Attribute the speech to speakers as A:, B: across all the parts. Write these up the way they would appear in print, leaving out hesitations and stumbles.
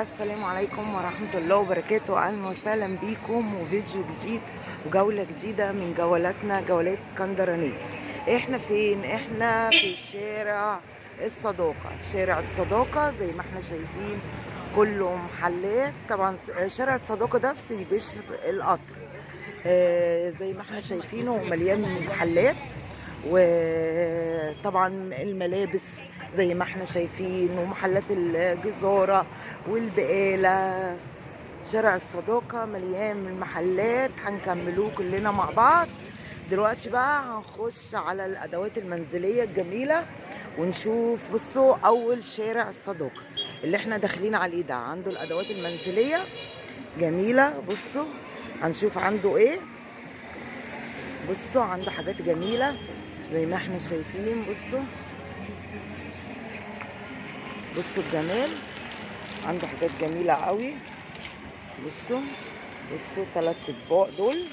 A: السلام عليكم ورحمة الله وبركاته. أهلا وسهلا بيكم وفيديو جديد وجولة جديدة من جولاتنا جولات اسكندرانية. احنا فين؟ احنا في شارع الصداقة. شارع الصداقة زي ما احنا شايفين كله محلات. طبعا شارع الصداقة ده في سيدي بشر القطر. زي ما احنا شايفينه مليان محلات، وطبعا الملابس زي ما احنا شايفين، ومحلات الجزارة والبقالة. شارع الصداقة مليان من المحلات، هنكملوه كلنا مع بعض. دلوقتي بقى هنخش على الأدوات المنزلية الجميلة ونشوف. بصوا، أول شارع الصداقة اللي احنا داخلين عليه ده عنده الأدوات المنزلية جميلة. بصوا هنشوف عنده ايه. بصوا عنده حاجات جميلة زي ما احنا شايفين. بصوا الجمال، عنده حاجات جميلة قوي. بصوا 3 اطباق دول.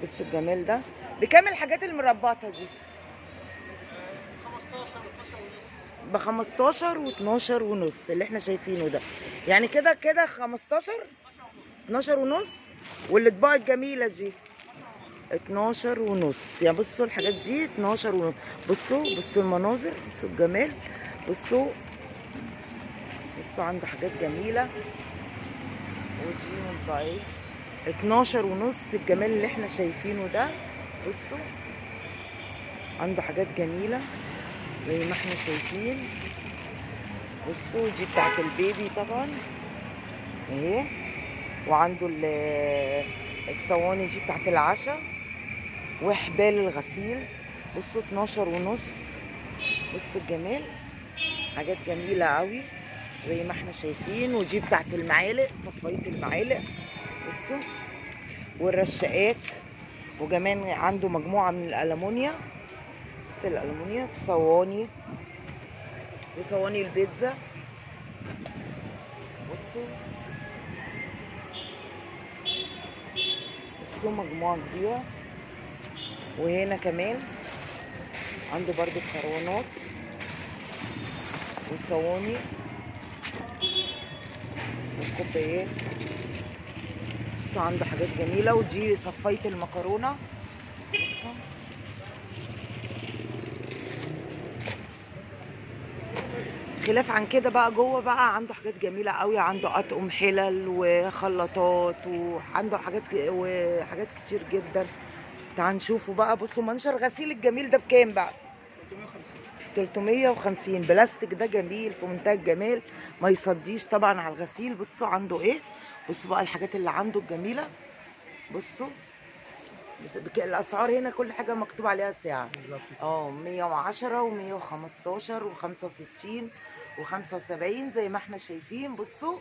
A: بصوا الجمال ده. بكام الحاجات المربطة دي؟ ب 15 و12 ونص اللي احنا شايفينه ده. يعني كده 15 12 ونص. والاطباق الجميلة دي 12 ونص. يعني بصوا الحاجات دي 12 ونص. بصوا المناظر، بصوا الجمال. بصوا عنده حاجات جميلة. ودي منطقية 12 ونص. الجمال اللي احنا شايفينه ده. بصوا عنده حاجات جميلة زي ما احنا شايفين. بصوا دي بتاعت البيبي طبعا اهي. وعنده الصواني دي بتاعت العشاء وحبال الغسيل. بصوا 12 ونص. بصوا الجمال، حاجات جميلة قوي زي ما احنا شايفين. ودي بتاعت المعالق، صفاية المعالق. بصوا والرشاقات. وكمان عنده مجموعة من الألمونيا. بس الألمونيا صواني، وصواني البيتزا. بصوا مجموعة كبيرة. وهنا كمان عنده برضو كروانات وصواني وكوبايات. بصوا عنده حاجات جميلة. ودي صفاية المكرونة. بصوا خلاف عن كده بقى جوه بقى عنده حاجات جميلة قوي. عنده اطقم حلل وخلاطات، وعنده حاجات كتير جدا. تعال نشوفوا بقى. بصوا منشر غسيل الجميل ده بكام بقى؟ 350 بلاستيك. ده جميل في منتهى الجمال، ما يصديش طبعا على الغسيل. بصوا عنده ايه. بصوا بقى الحاجات اللي عنده الجميله. بصوا الاسعار هنا كل حاجه مكتوب عليها سعر بالظبط. 110 و115 و65 و75 زي ما احنا شايفين. بصوا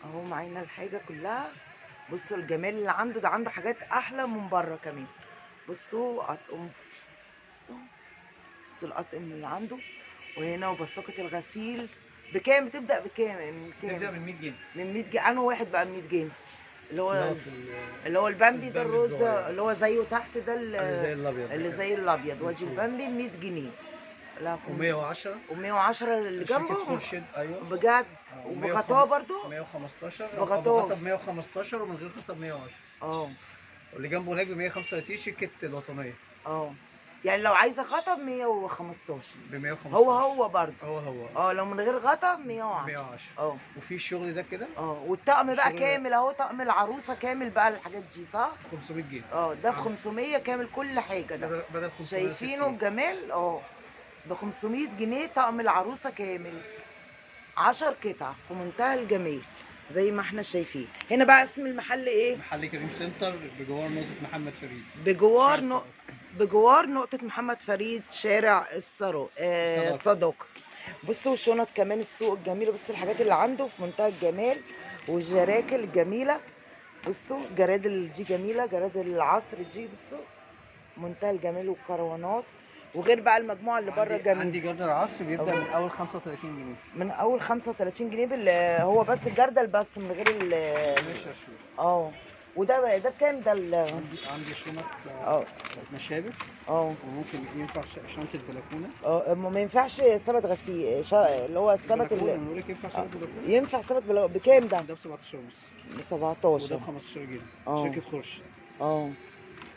A: اهو معانا الحاجه كلها. بصوا الجمال اللي عنده ده. عنده حاجات احلى من بره كمان. بصوا اطقم. بصوا الاطقم اللي عنده. وهنا وبساقة الغسيل بكام؟ بتبدأ بكام؟
B: بتبدأ من 100 جنيه.
A: من 100 جنيه. انه واحد بقى ب 100 جنيه اللي هو البامبي ده، الروز اللي هو زيه تحت ده، اللي زي الابيض. وادي البامبي 100 جنيه. لا و110 اللي جنبه
B: خورشيد. ايوه
A: بجد. وبغطاه برضو
B: 115.
A: بغطاه
B: ب 115 ومن غير غطا ب 110. واللي جنبه هناك ب 135 شركة الوطنية.
A: يعني لو عايزه غطا ب 115.
B: ب 115
A: هو برضه
B: هو
A: لو من غير غطا ب 110.
B: وفي الشغل ده كده.
A: والطقم بقى كامل اهو. طقم العروسه كامل بقى الحاجات دي صح؟
B: 500 جنيه.
A: ده ب 500 كامل كل حاجه. ده
B: بدل 500
A: شايفينه الجمال. ب 500 جنيه طقم العروسه كامل 10 قطع في منتهى الجمال زي ما احنا شايفين. هنا بقى اسم المحل ايه؟
B: محل كريم سنتر بجوار نقطة محمد فريد.
A: بجوار نقطة محمد فريد، شارع الصداقة. بصوا الشنط كمان، السوق الجميل. بصوا الحاجات اللي عنده في منتهى الجمال. والجراكل الجميلة. بصوا جرادل دي جميلة، جرادل العصر دي. بصوا منتهى الجمال. والكروانات. وغير بقى المجموعة اللي بره جميل.
B: عندي جردل العصر بيبدأ من أول 35 جنيه.
A: من أول 35 جنيه هو بس الجردل بس من غير وده بكام ده
B: عندي شنط
A: اه
B: مشابك،
A: اه
B: وممكن ينفع شنطه البلكونه.
A: اه ما ينفعش ثبت غسيل اللي هو الثبت
B: البلكونه
A: اللي
B: انا بقول لك ينفع شنطه البلكونه.
A: ينفع ثبت بكام ده؟
B: ده ب 17 ونص،
A: ب
B: وده
A: 17.
B: ب 15 جنيه.
A: اه
B: شركه خرش.
A: اه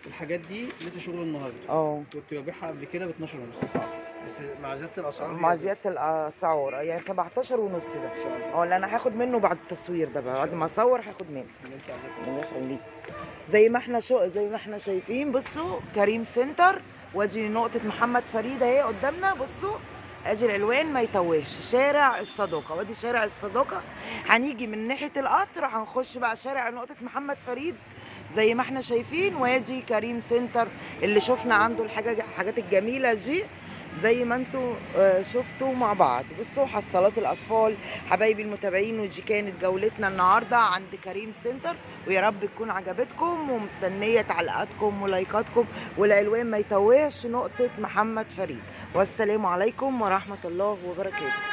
B: الحاجات دي لسه شغل النهارده،
A: اه
B: كنت ببيعها قبل كده ب 12 ونص، بس مع زياده الاسعار
A: مع
B: هي
A: زيادة الأسعار يعني 17 ونص ده.
B: ان شاء الله.
A: اه اللي انا هاخد منه بعد التصوير ده بقى، بعد ما اصور هاخد منه.
B: اللي انت عايزاه.
A: الله يخليك. زي ما احنا شايفين، بصوا كريم سنتر، وادي نقطة محمد فريد اهي قدامنا. بصوا ادي العنوان ما يتوهش، شارع الصداقة. وادي شارع الصداقة، هنيجي من ناحية القطر هنخش بقى شارع نقطة محمد فريد زي ما احنا شايفين. وادي كريم سنتر اللي شفنا عنده الحاجات الجميلة دي زي ما انتوا شفتوا مع بعض. بصوا حصالات الاطفال حبايبي المتابعين، ودي كانت جولتنا النهارده عند كريم سنتر، ويا رب تكون عجبتكم، ومستنيه تعليقاتكم ولايكاتكم، والعنوان ما يتوهش نقطه محمد فريد. والسلام عليكم ورحمه الله وبركاته.